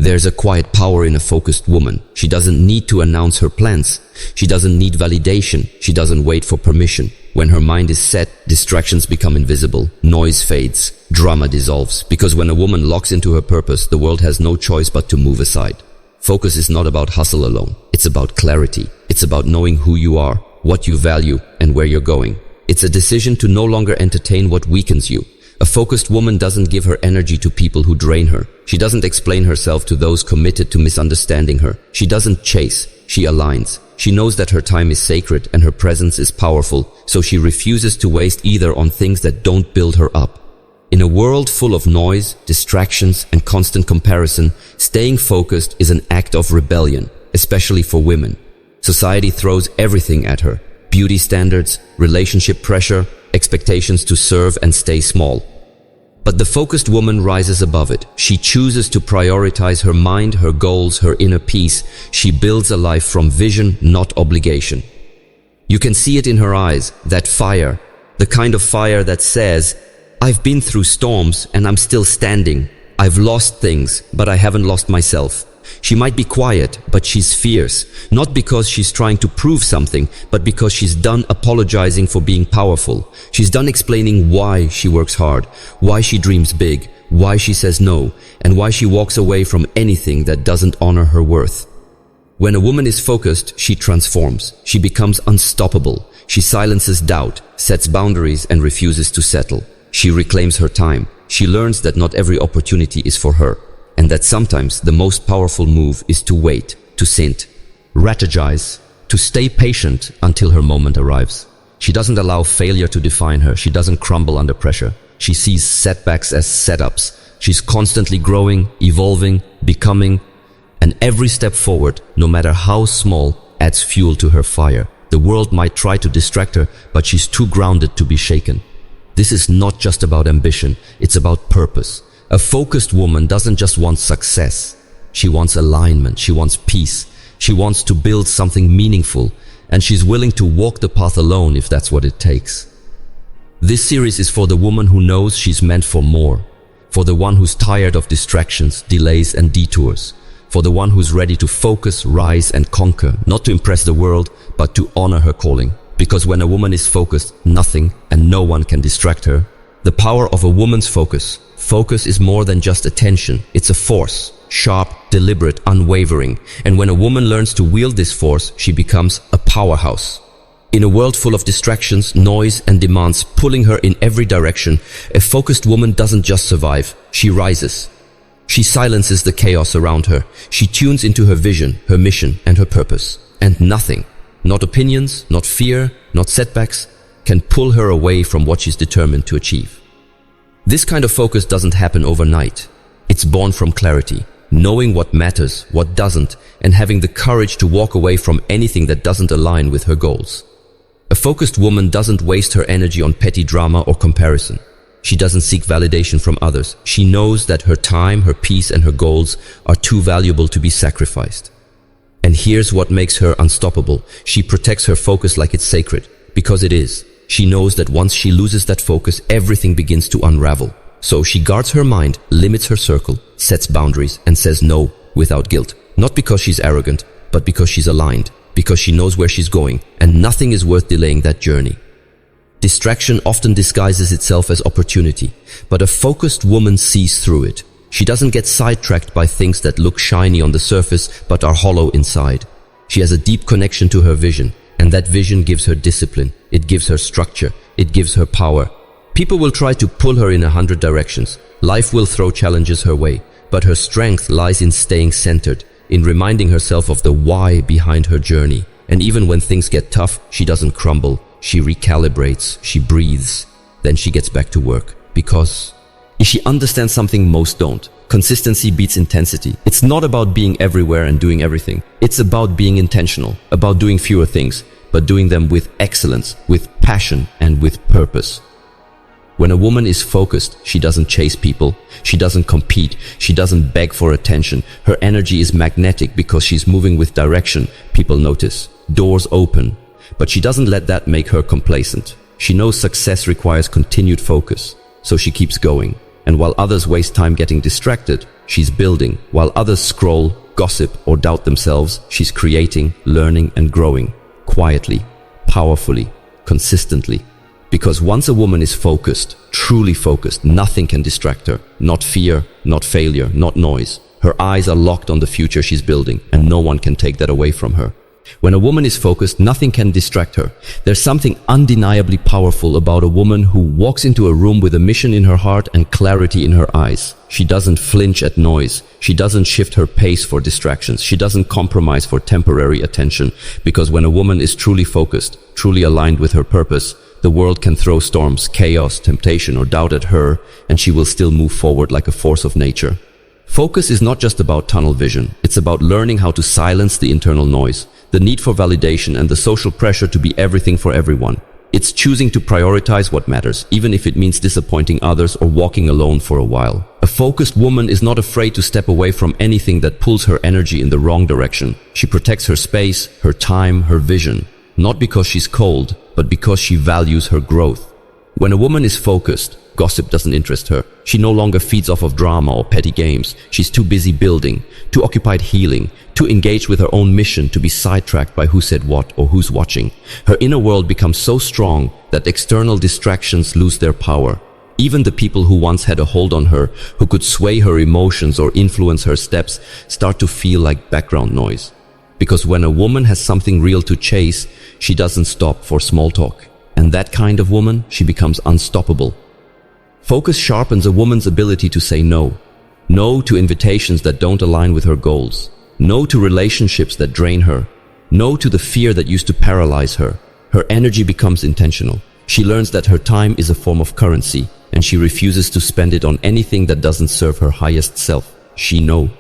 There's a quiet power in a focused woman. She doesn't need to announce her plans. She doesn't need validation. She doesn't wait for permission. When her mind is set, distractions become invisible. Noise fades. Drama dissolves. Because when a woman locks into her purpose, the world has no choice but to move aside. Focus is not about hustle alone. It's about clarity. It's about knowing who you are, what you value, and where you're going. It's a decision to no longer entertain what weakens you. A focused woman doesn't give her energy to people who drain her. She doesn't explain herself to those committed to misunderstanding her. She doesn't chase, she aligns. She knows that her time is sacred and her presence is powerful, so she refuses to waste either on things that don't build her up. In a world full of noise, distractions, and constant comparison, staying focused is an act of rebellion, especially for women. Society throws everything at her: beauty standards, relationship pressure, expectations to serve and stay small. But the focused woman rises above it. She chooses to prioritize her mind, her goals, her inner peace. She builds a life from vision, not obligation. You can see it in her eyes, that fire, the kind of fire that says, "I've been through storms and I'm still standing. I've lost things, but I haven't lost myself." She might be quiet, but she's fierce, not because she's trying to prove something, but because she's done apologizing for being powerful. She's done explaining why she works hard, why she dreams big, why she says no, and why she walks away from anything that doesn't honor her worth. When a woman is focused, she transforms. She becomes unstoppable. She silences doubt, sets boundaries, and refuses to settle. She reclaims her time. She learns that not every opportunity is for her, and that sometimes the most powerful move is to wait, to sit, strategize, to stay patient until her moment arrives. She doesn't allow failure to define her. She doesn't crumble under pressure. She sees setbacks as setups. She's constantly growing, evolving, becoming, and every step forward, no matter how small, adds fuel to her fire. The world might try to distract her, but she's too grounded to be shaken. This is not just about ambition, it's about purpose. A focused woman doesn't just want success. She wants alignment, she wants peace, she wants to build something meaningful, and she's willing to walk the path alone if that's what it takes. This series is for the woman who knows she's meant for more, for the one who's tired of distractions, delays, and detours, for the one who's ready to focus, rise, and conquer, not to impress the world, but to honor her calling. Because when a woman is focused, nothing and no one can distract her. The power of a woman's focus. Focus is more than just attention. It's a force, sharp, deliberate, unwavering. And when a woman learns to wield this force, she becomes a powerhouse. In a world full of distractions, noise, and demands pulling her in every direction, a focused woman doesn't just survive, she rises. She silences the chaos around her. She tunes into her vision, her mission, and her purpose. And nothing, not opinions, not fear, not setbacks, can pull her away from what she's determined to achieve. This kind of focus doesn't happen overnight. It's born from clarity, knowing what matters, what doesn't, and having the courage to walk away from anything that doesn't align with her goals. A focused woman doesn't waste her energy on petty drama or comparison. She doesn't seek validation from others. She knows that her time, her peace, and her goals are too valuable to be sacrificed. And here's what makes her unstoppable. She protects her focus like it's sacred, because it is. She knows that once she loses that focus, everything begins to unravel. So she guards her mind, limits her circle, sets boundaries, and says no without guilt. Not because she's arrogant, but because she's aligned, because she knows where she's going, and nothing is worth delaying that journey. Distraction often disguises itself as opportunity, but a focused woman sees through it. She doesn't get sidetracked by things that look shiny on the surface but are hollow inside. She has a deep connection to her vision, and that vision gives her discipline, it gives her structure, it gives her power. People will try to pull her in 100 directions. Life will throw challenges her way, but her strength lies in staying centered, in reminding herself of the why behind her journey. And even when things get tough, she doesn't crumble. She recalibrates, she breathes, then she gets back to work. Because she understands something most don't. Consistency beats intensity. It's not about being everywhere and doing everything. It's about being intentional, about doing fewer things, but doing them with excellence, with passion, and with purpose. When a woman is focused, she doesn't chase people, she doesn't compete, she doesn't beg for attention. Her energy is magnetic because she's moving with direction. People notice, doors open, but she doesn't let that make her complacent. She knows success requires continued focus, so she keeps going. And while others waste time getting distracted, she's building. While others scroll, gossip, or doubt themselves, she's creating, learning, and growing. Quietly, powerfully, consistently. Because once a woman is focused, truly focused, nothing can distract her. Not fear, not failure, not noise. Her eyes are locked on the future she's building, and no one can take that away from her. When a woman is focused, nothing can distract her. There's something undeniably powerful about a woman who walks into a room with a mission in her heart and clarity in her eyes. She doesn't flinch at noise. She doesn't shift her pace for distractions. She doesn't compromise for temporary attention. Because when a woman is truly focused, truly aligned with her purpose, the world can throw storms, chaos, temptation, or doubt at her, and she will still move forward like a force of nature. Focus is not just about tunnel vision. It's about learning how to silence the internal noise, the need for validation, and the social pressure to be everything for everyone. It's choosing to prioritize what matters, even if it means disappointing others or walking alone for a while. A focused woman is not afraid to step away from anything that pulls her energy in the wrong direction. She protects her space, her time, her vision. Not because she's cold, but because she values her growth. When a woman is focused, gossip doesn't interest her. She no longer feeds off of drama or petty games. She's too busy building, too occupied healing, too engaged with her own mission to be sidetracked by who said what or who's watching. Her inner world becomes so strong that external distractions lose their power. Even the people who once had a hold on her, who could sway her emotions or influence her steps, start to feel like background noise. Because when a woman has something real to chase, she doesn't stop for small talk. And that kind of woman, she becomes unstoppable. Focus sharpens a woman's ability to say no. No to invitations that don't align with her goals. No to relationships that drain her. No to the fear that used to paralyze her. Her energy becomes intentional. She learns that her time is a form of currency, and she refuses to spend it on anything that doesn't serve her highest self. She no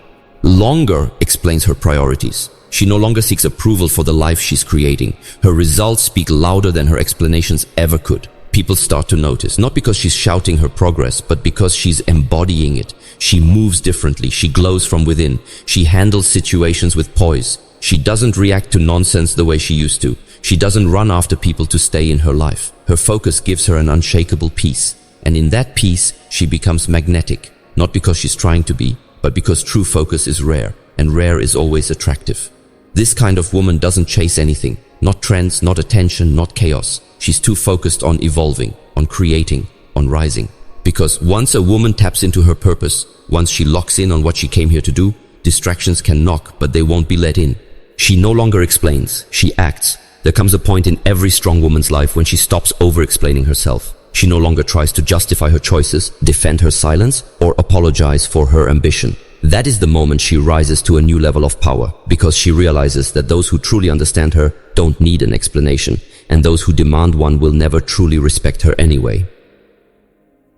longer explains her priorities. She no longer seeks approval for the life she's creating. Her results speak louder than her explanations ever could. People start to notice, not because she's shouting her progress, but because she's embodying it. She moves differently. She glows from within. She handles situations with poise. She doesn't react to nonsense the way she used to. She doesn't run after people to stay in her life. Her focus gives her an unshakable peace. And in that peace, she becomes magnetic. Not because she's trying to be, but because true focus is rare, and rare is always attractive. This kind of woman doesn't chase anything. Not trends, not attention, not chaos. She's too focused on evolving, on creating, on rising. Because once a woman taps into her purpose, once she locks in on what she came here to do, distractions can knock, but they won't be let in. She no longer explains, she acts. There comes a point in every strong woman's life when she stops over-explaining herself. She no longer tries to justify her choices, defend her silence, or apologize for her ambition. That is the moment she rises to a new level of power, because she realizes that those who truly understand her don't need an explanation, and those who demand one will never truly respect her anyway.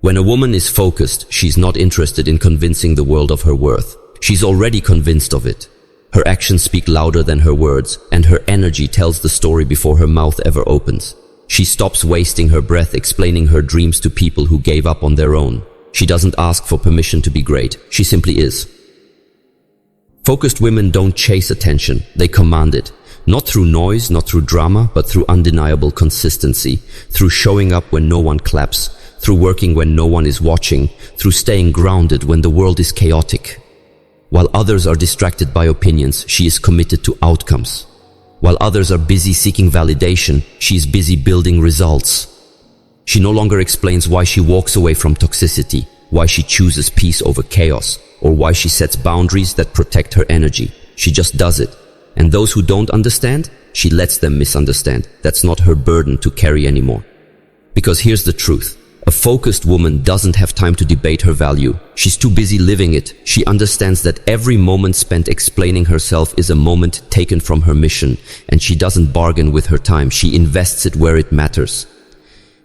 When a woman is focused, she's not interested in convincing the world of her worth. She's already convinced of it. Her actions speak louder than her words, and her energy tells the story before her mouth ever opens. She stops wasting her breath explaining her dreams to people who gave up on their own. She doesn't ask for permission to be great. She simply is. Focused women don't chase attention, they command it. Not through noise, not through drama, but through undeniable consistency. Through showing up when no one claps. Through working when no one is watching. Through staying grounded when the world is chaotic. While others are distracted by opinions, she is committed to outcomes. While others are busy seeking validation, she is busy building results. She no longer explains why she walks away from toxicity, why she chooses peace over chaos, or why she sets boundaries that protect her energy. She just does it. And those who don't understand, she lets them misunderstand. That's not her burden to carry anymore. Because here's the truth. A focused woman doesn't have time to debate her value. She's too busy living it. She understands that every moment spent explaining herself is a moment taken from her mission, and she doesn't bargain with her time. She invests it where it matters.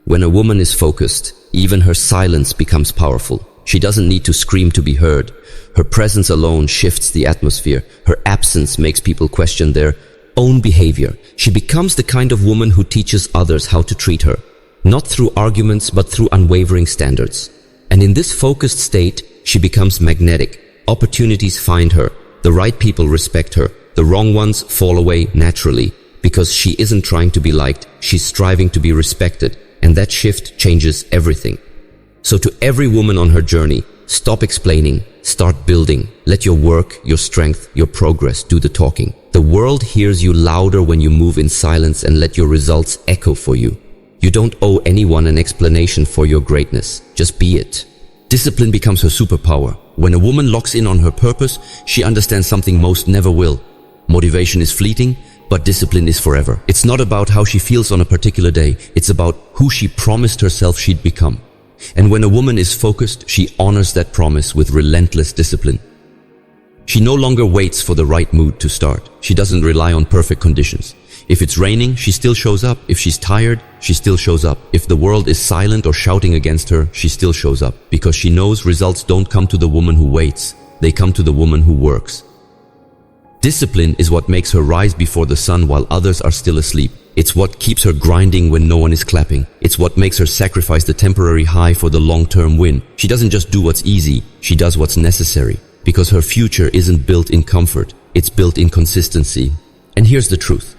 When a woman is focused, even her silence becomes powerful. She doesn't need to scream to be heard. Her presence alone shifts the atmosphere. Her absence makes people question their own behavior. She becomes the kind of woman who teaches others how to treat her. Not through arguments, but through unwavering standards. And in this focused state, she becomes magnetic. Opportunities find her. The right people respect her. The wrong ones fall away naturally. Because she isn't trying to be liked, she's striving to be respected. And that shift changes everything. So to every woman on her journey, Stop explaining, start building. Let your work, your strength, your progress do the talking. The world hears you louder when you move in silence and let your results echo for you. You don't owe anyone an explanation for your greatness. Just be it. Discipline becomes her superpower. When a woman locks in on her purpose, she understands something most never will. Motivation is fleeting, but discipline is forever. It's not about how she feels on a particular day. It's about who she promised herself she'd become. And when a woman is focused, she honors that promise with relentless discipline. She no longer waits for the right mood to start. She doesn't rely on perfect conditions. If it's raining, she still shows up. If she's tired, she still shows up. If the world is silent or shouting against her, she still shows up. Because she knows results don't come to the woman who waits. They come to the woman who works. Discipline is what makes her rise before the sun while others are still asleep. It's what keeps her grinding when no one is clapping. It's what makes her sacrifice the temporary high for the long-term win. She doesn't just do what's easy, she does what's necessary. Because her future isn't built in comfort, it's built in consistency. And here's the truth.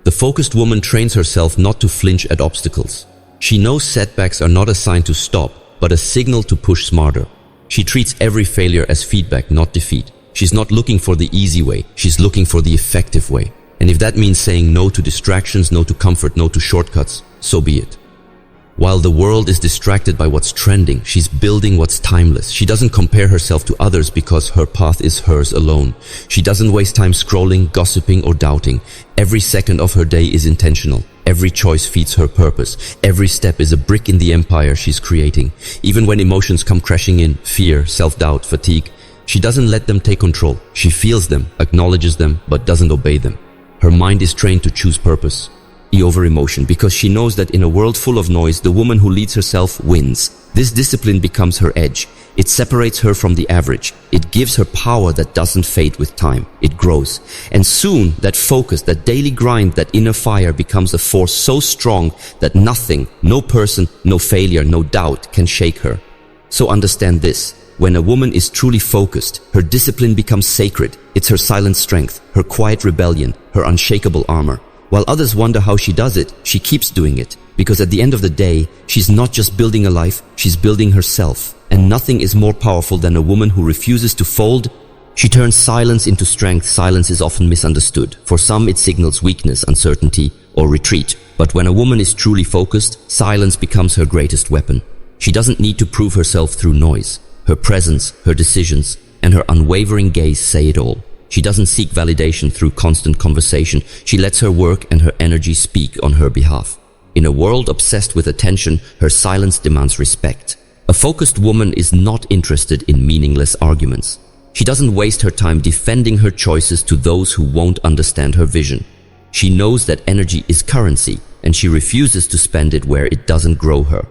The focused woman trains herself not to flinch at obstacles. She knows setbacks are not a sign to stop, but a signal to push smarter. She treats every failure as feedback, not defeat. She's not looking for the easy way, she's looking for the effective way. And if that means saying no to distractions, no to comfort, no to shortcuts, so be it. While the world is distracted by what's trending, she's building what's timeless. She doesn't compare herself to others because her path is hers alone. She doesn't waste time scrolling, gossiping, or doubting. Every second of her day is intentional. Every choice feeds her purpose. Every step is a brick in the empire she's creating. Even when emotions come crashing in, fear, self-doubt, fatigue, she doesn't let them take control. She feels them, acknowledges them, but doesn't obey them. Her mind is trained to choose purpose over emotion because she knows that in a world full of noise, the woman who leads herself wins. This discipline becomes her edge. It separates her from the average. It gives her power that doesn't fade with time. It grows. And soon, that focus, that daily grind, that inner fire becomes a force so strong that nothing, no person, no failure, no doubt can shake her. So understand this. When a woman is truly focused, her discipline becomes sacred. It's her silent strength, her quiet rebellion, her unshakable armor. While others wonder how she does it, she keeps doing it. Because at the end of the day, she's not just building a life, she's building herself. And nothing is more powerful than a woman who refuses to fold. She turns silence into strength. Silence is often misunderstood. For some, it signals weakness, uncertainty, or retreat. But when a woman is truly focused, silence becomes her greatest weapon. She doesn't need to prove herself through noise. Her presence, her decisions, and her unwavering gaze say it all. She doesn't seek validation through constant conversation. She lets her work and her energy speak on her behalf. In a world obsessed with attention, her silence demands respect. A focused woman is not interested in meaningless arguments. She doesn't waste her time defending her choices to those who won't understand her vision. She knows that energy is currency, and she refuses to spend it where it doesn't grow her.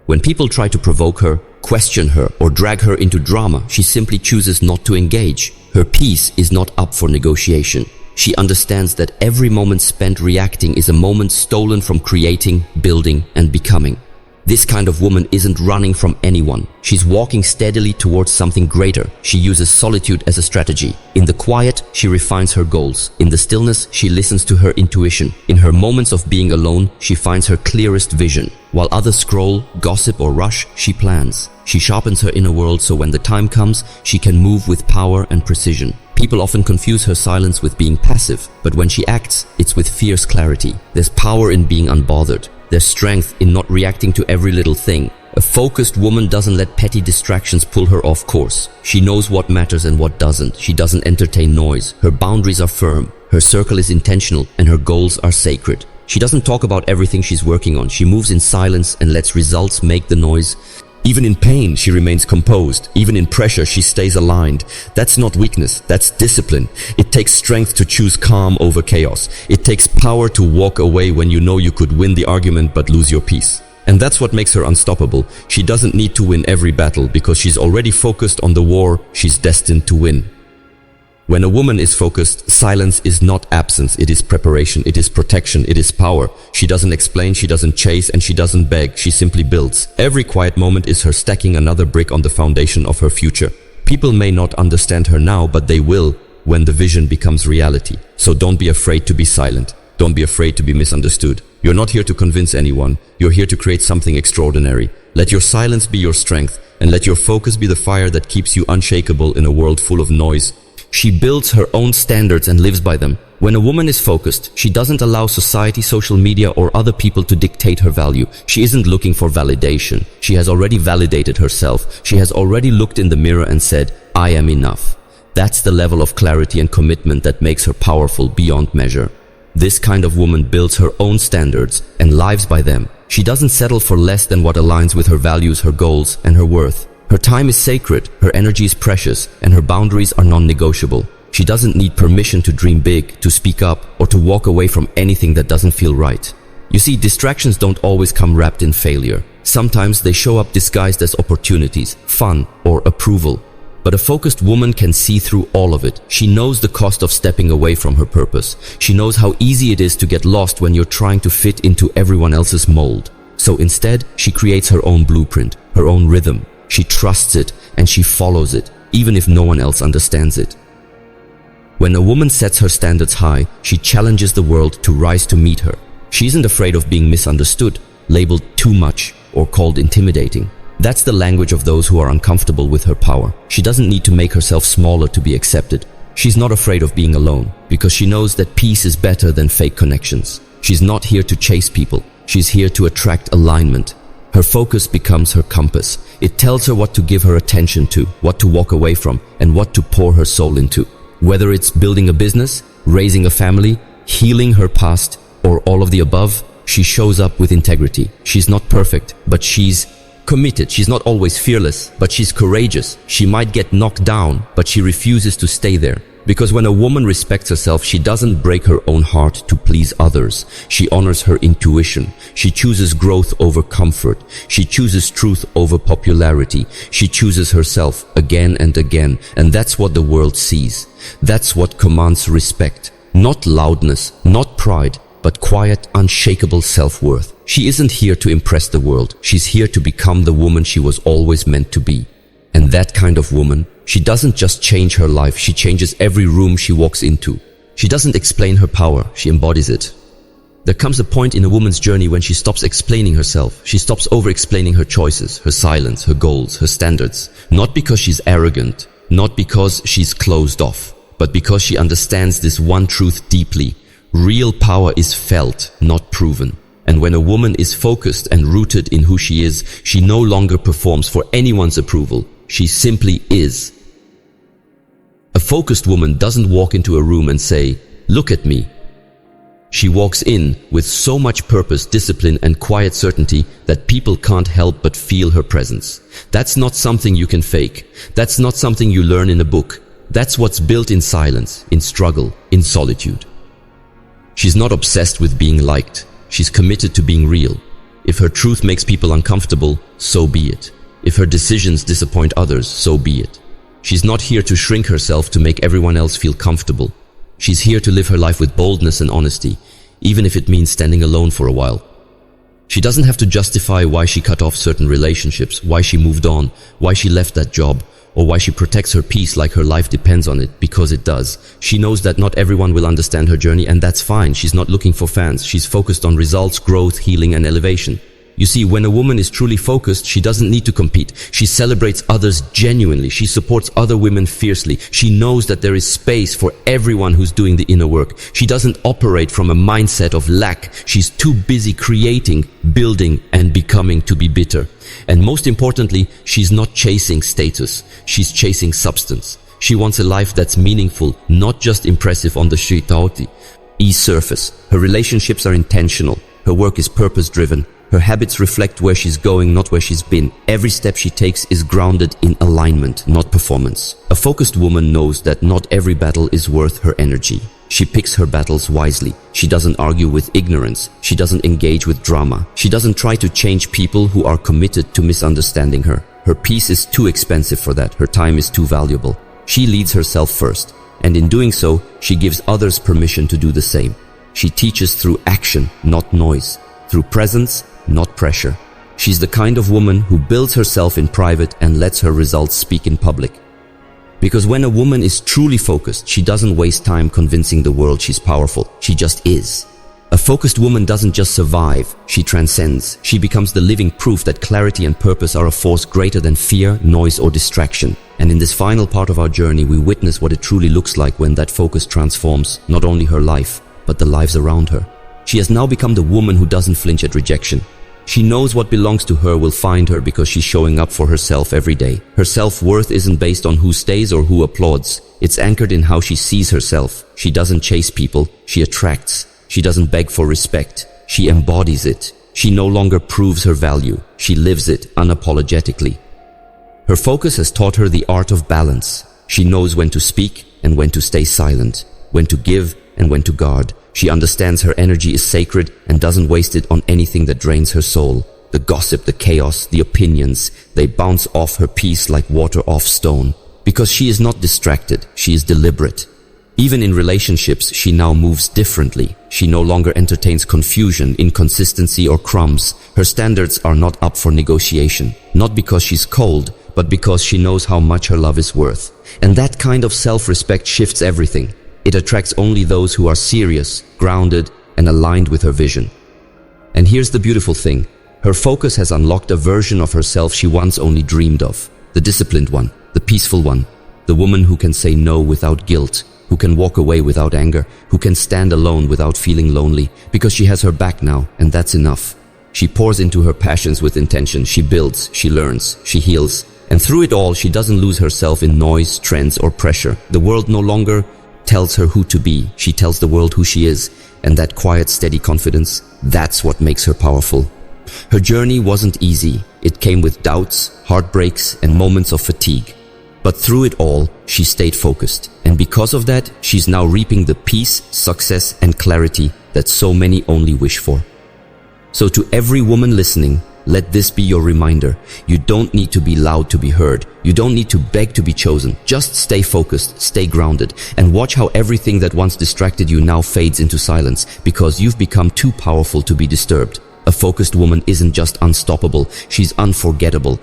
When people try to provoke her, question her, or drag her into drama, she simply chooses not to engage. Her peace is not up for negotiation. She understands that every moment spent reacting is a moment stolen from creating, building, and becoming. This kind of woman isn't running from anyone. She's walking steadily towards something greater. She uses solitude as a strategy. In the quiet, she refines her goals. In the stillness, she listens to her intuition. In her moments of being alone, she finds her clearest vision. While others scroll, gossip, or rush, she plans. She sharpens her inner world so when the time comes, she can move with power and precision. People often confuse her silence with being passive, but when she acts, it's with fierce clarity. There's power in being unbothered. There's strength in not reacting to every little thing. A focused woman doesn't let petty distractions pull her off course. She knows what matters and what doesn't. She doesn't entertain noise. Her boundaries are firm. Her circle is intentional, and her goals are sacred. She doesn't talk about everything she's working on. She moves in silence and lets results make the noise. Even in pain, she remains composed. Even in pressure, she stays aligned. That's not weakness, that's discipline. It takes strength to choose calm over chaos. It takes power to walk away when you know you could win the argument but lose your peace. And that's what makes her unstoppable. She doesn't need to win every battle because she's already focused on the war she's destined to win. When a woman is focused, silence is not absence, it is preparation, it is protection, it is power. She doesn't explain, she doesn't chase, and she doesn't beg, she simply builds. Every quiet moment is her stacking another brick on the foundation of her future. People may not understand her now, but they will when the vision becomes reality. So don't be afraid to be silent. Don't be afraid to be misunderstood. You're not here to convince anyone. You're here to create something extraordinary. Let your silence be your strength, and let your focus be the fire that keeps you unshakable in a world full of noise. She builds her own standards and lives by them. When a woman is focused, she doesn't allow society, social media, or other people to dictate her value. She isn't looking for validation. She has already validated herself. She has already looked in the mirror and said, I am enough. That's the level of clarity and commitment that makes her powerful beyond measure. This kind of woman builds her own standards and lives by them. She doesn't settle for less than what aligns with her values, her goals, and her worth. Her time is sacred, her energy is precious, and her boundaries are non-negotiable. She doesn't need permission to dream big, to speak up, or to walk away from anything that doesn't feel right. You see, distractions don't always come wrapped in failure. Sometimes they show up disguised as opportunities, fun, or approval. But a focused woman can see through all of it. She knows the cost of stepping away from her purpose. She knows how easy it is to get lost when you're trying to fit into everyone else's mold. So instead, she creates her own blueprint, her own rhythm. She trusts it and she follows it, even if no one else understands it. When a woman sets her standards high, she challenges the world to rise to meet her. She isn't afraid of being misunderstood, labeled too much, or called intimidating. That's the language of those who are uncomfortable with her power. She doesn't need to make herself smaller to be accepted. She's not afraid of being alone, because she knows that peace is better than fake connections. She's not here to chase people. She's here to attract alignment. Her focus becomes her compass. It tells her what to give her attention to, what to walk away from, and what to pour her soul into. Whether it's building a business, raising a family, healing her past, or all of the above, she shows up with integrity. She's not perfect, but she's committed. She's not always fearless, but she's courageous. She might get knocked down, but she refuses to stay there. Because when a woman respects herself, she doesn't break her own heart to please others. She honors her intuition. She chooses growth over comfort. She chooses truth over popularity. She chooses herself again and again. And that's what the world sees. That's what commands respect. Not loudness, not pride, but quiet, unshakable self-worth. She isn't here to impress the world. She's here to become the woman she was always meant to be. And that kind of woman, she doesn't just change her life, she changes every room she walks into. She doesn't explain her power, she embodies it. There comes a point in a woman's journey when she stops explaining herself. She stops over-explaining her choices, her silence, her goals, her standards. Not because she's arrogant, not because she's closed off, but because she understands this one truth deeply. Real power is felt, not proven. And when a woman is focused and rooted in who she is, she no longer performs for anyone's approval. She simply is. A focused woman doesn't walk into a room and say, "Look at me." She walks in with so much purpose, discipline, and quiet certainty that people can't help but feel her presence. That's not something you can fake. That's not something you learn in a book. That's what's built in silence, in struggle, in solitude. She's not obsessed with being liked. She's committed to being real. If her truth makes people uncomfortable, so be it. If her decisions disappoint others, so be it. She's not here to shrink herself to make everyone else feel comfortable. She's here to live her life with boldness and honesty, even if it means standing alone for a while. She doesn't have to justify why she cut off certain relationships, why she moved on, why she left that job, or why she protects her peace like her life depends on it, because it does. She knows that not everyone will understand her journey, and that's fine. She's not looking for fans. She's focused on results, growth, healing, and elevation. You see, when a woman is truly focused, she doesn't need to compete. She celebrates others genuinely. She supports other women fiercely. She knows that there is space for everyone who's doing the inner work. She doesn't operate from a mindset of lack. She's too busy creating, building, and becoming to be bitter. And most importantly, she's not chasing status. She's chasing substance. She wants a life that's meaningful, not just impressive on the surface. Her relationships are intentional. Her work is purpose-driven. Her habits reflect where she's going, not where she's been. Every step she takes is grounded in alignment, not performance. A focused woman knows that not every battle is worth her energy. She picks her battles wisely. She doesn't argue with ignorance. She doesn't engage with drama. She doesn't try to change people who are committed to misunderstanding her. Her peace is too expensive for that. Her time is too valuable. She leads herself first, and in doing so, she gives others permission to do the same. She teaches through action, not noise. Through presence, not pressure. She's the kind of woman who builds herself in private and lets her results speak in public. Because when a woman is truly focused, she doesn't waste time convincing the world she's powerful. She just is. focused woman doesn't just survive, she transcends. She becomes the living proof that clarity and purpose are a force greater than fear, noise, or distraction. And in this final part of our journey, we witness what it truly looks like when that focus transforms not only her life, but the lives around her. She has now become the woman who doesn't flinch at rejection. She knows what belongs to her will find her because she's showing up for herself every day. Her self-worth isn't based on who stays or who applauds. It's anchored in how she sees herself. She doesn't chase people, she attracts. She doesn't beg for respect. She embodies it. She no longer proves her value. She lives it unapologetically. Her focus has taught her the art of balance. She knows when to speak and when to stay silent, when to give and when to guard. She understands her energy is sacred and doesn't waste it on anything that drains her soul. The gossip, the chaos, the opinions, they bounce off her peace like water off stone. Because she is not distracted, she is deliberate. Even in relationships, she now moves differently. She no longer entertains confusion, inconsistency, or crumbs. Her standards are not up for negotiation. Not because she's cold, but because she knows how much her love is worth. And that kind of self-respect shifts everything. It attracts only those who are serious, grounded, and aligned with her vision. And here's the beautiful thing. Her focus has unlocked a version of herself she once only dreamed of. The disciplined one, the peaceful one, the woman who can say no without guilt, who can walk away without anger, who can stand alone without feeling lonely, because she has her back now, and that's enough. She pours into her passions with intention. She builds, she learns, she heals. And through it all, she doesn't lose herself in noise, trends, or pressure. The world no longer tells her who to be. She tells the world who she is. And that quiet, steady confidence, that's what makes her powerful. Her journey wasn't easy. It came with doubts, heartbreaks, and moments of fatigue. But through it all, she stayed focused. And because of that, she's now reaping the peace, success, and clarity that so many only wish for. So to every woman listening, let this be your reminder. You don't need to be loud to be heard. You don't need to beg to be chosen. Just stay focused, stay grounded, and watch how everything that once distracted you now fades into silence, because you've become too powerful to be disturbed. A focused woman isn't just unstoppable, she's unforgettable.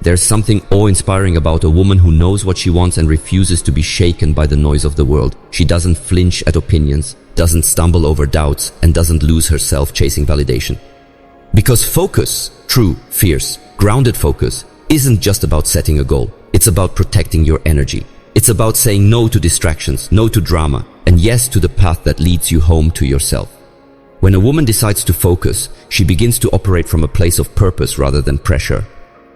There's something awe-inspiring about a woman who knows what she wants and refuses to be shaken by the noise of the world. She doesn't flinch at opinions, doesn't stumble over doubts, and doesn't lose herself chasing validation. Because focus, true, fierce, grounded focus, isn't just about setting a goal. It's about protecting your energy. It's about saying no to distractions, no to drama, and yes to the path that leads you home to yourself. When a woman decides to focus, she begins to operate from a place of purpose rather than pressure.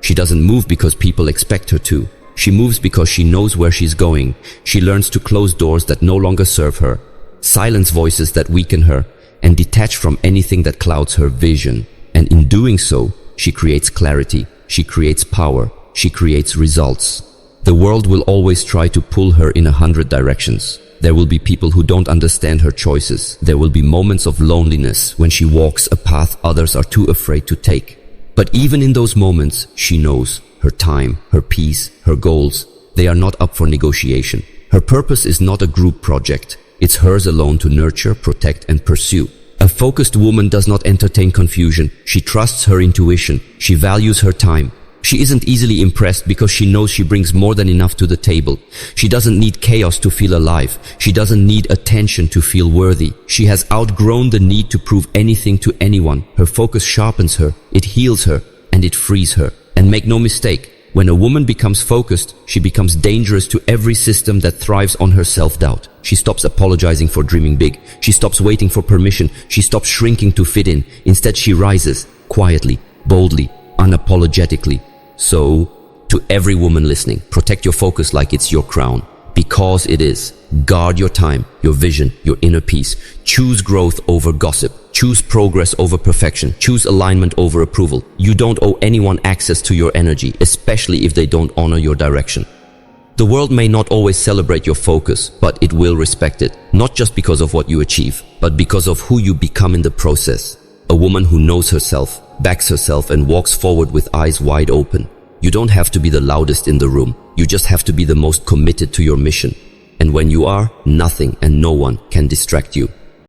She doesn't move because people expect her to. She moves because she knows where she's going. She learns to close doors that no longer serve her, silence voices that weaken her, and detach from anything that clouds her vision. And in doing so, she creates clarity, she creates power, she creates results. The world will always try to pull her in 100 directions. There will be people who don't understand her choices. There will be moments of loneliness when she walks a path others are too afraid to take. But even in those moments, she knows her time, her peace, her goals, they are not up for negotiation. Her purpose is not a group project. It's hers alone to nurture, protect, and pursue. A focused woman does not entertain confusion. She trusts her intuition. She values her time. She isn't easily impressed because she knows she brings more than enough to the table. She doesn't need chaos to feel alive. She doesn't need attention to feel worthy. She has outgrown the need to prove anything to anyone. Her focus sharpens her, it heals her, and it frees her. And make no mistake, when a woman becomes focused, she becomes dangerous to every system that thrives on her self-doubt. She stops apologizing for dreaming big. She stops waiting for permission. She stops shrinking to fit in. Instead, she rises, quietly, boldly, unapologetically. So, to every woman listening, protect your focus like it's your crown, because it is. Guard your time, your vision, your inner peace. Choose growth over gossip. Choose progress over perfection. Choose alignment over approval. You don't owe anyone access to your energy, especially if they don't honor your direction. The world may not always celebrate your focus, but it will respect it, not just because of what you achieve, but because of who you become in the process. A woman who knows herself, backs herself, and walks forward with eyes wide open. You don't have to be the loudest in the room. You just have to be the most committed to your mission. And when you are, nothing and no one can distract you.